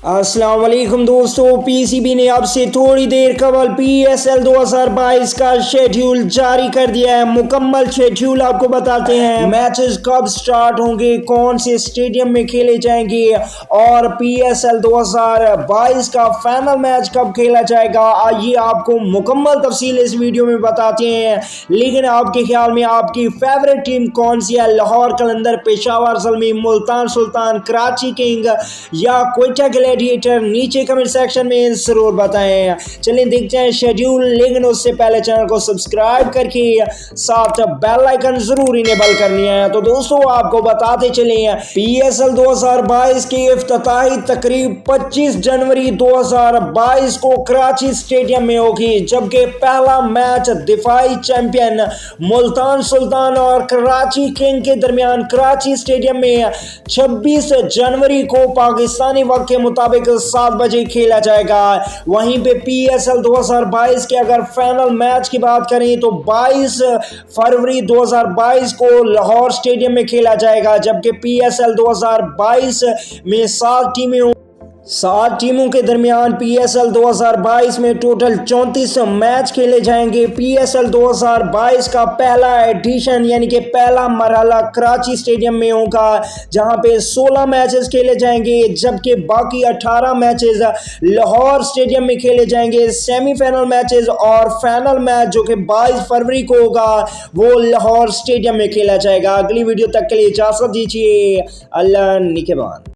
अस्सलाम वालेकुम दोस्तों, पीसीबी ने अब से थोड़ी देर कबल पीएसएल 2022 का शेड्यूल जारी कर दिया है। मुकम्मल शेड्यूल आपको बताते हैं, मैचेस कब स्टार्ट होंगे, कौन से स्टेडियम में खेले जाएंगे और पीएसएल 2022 का फाइनल मैच कब खेला जाएगा। आइए आपको मुकम्मल तफसील इस वीडियो में बताते हैं। लेकिन आपके ख्याल में आपकी फेवरेट टीम कौन सी है? लाहौर कलंदर, पेशावर ज़ल्मी, मुल्तान सुल्तान, कराची किंग या क्वेटा ग्लैडिएटर? नीचे कमेंट सेक्शन में जरूर बताएं। चलिए देखते हैं शेड्यूल, लेकिन उससे पहले चैनल को सब्सक्राइब करके साथ बेल आइकन जरूर इनेबल करनी है। तो दोस्तों आपको बताते चले पीएसएल 2022 की इफ्तिताही तकरीब 25 जनवरी 2022 को कराची स्टेडियम में होगी, जबकि पहला मैच दिफाई चैंपियन मुल्तान सुल्तान और कराची किंग के दरमियान कराची स्टेडियम में 26 जनवरी को पाकिस्तानी वक्त के मुताबिक 7 बजे खेला जाएगा। वहीं पे पीएसएल 2022 के अगर फाइनल मैच की बात करें तो 22 फरवरी 2022 को लाहौर स्टेडियम में खेला जाएगा, जबकि पीएसएल 2022 में 7 टीमों के दरमियान पीएसएल 2022 में टोटल 34 मैच खेले जाएंगे। पीएसएल 2022 का पहला एडिशन यानी कि पहला मरहला कराची स्टेडियम में होगा, जहां पे 16 मैचेस खेले जाएंगे, जबकि बाकी 18 मैचेस लाहौर स्टेडियम में खेले जाएंगे। सेमीफाइनल मैचेस और फाइनल मैच जो कि 22 फरवरी को होगा वो लाहौर स्टेडियम में खेला जाएगा। अगली वीडियो तक के लिए इजाज़त दीजिए। अल्लाह निगहबान।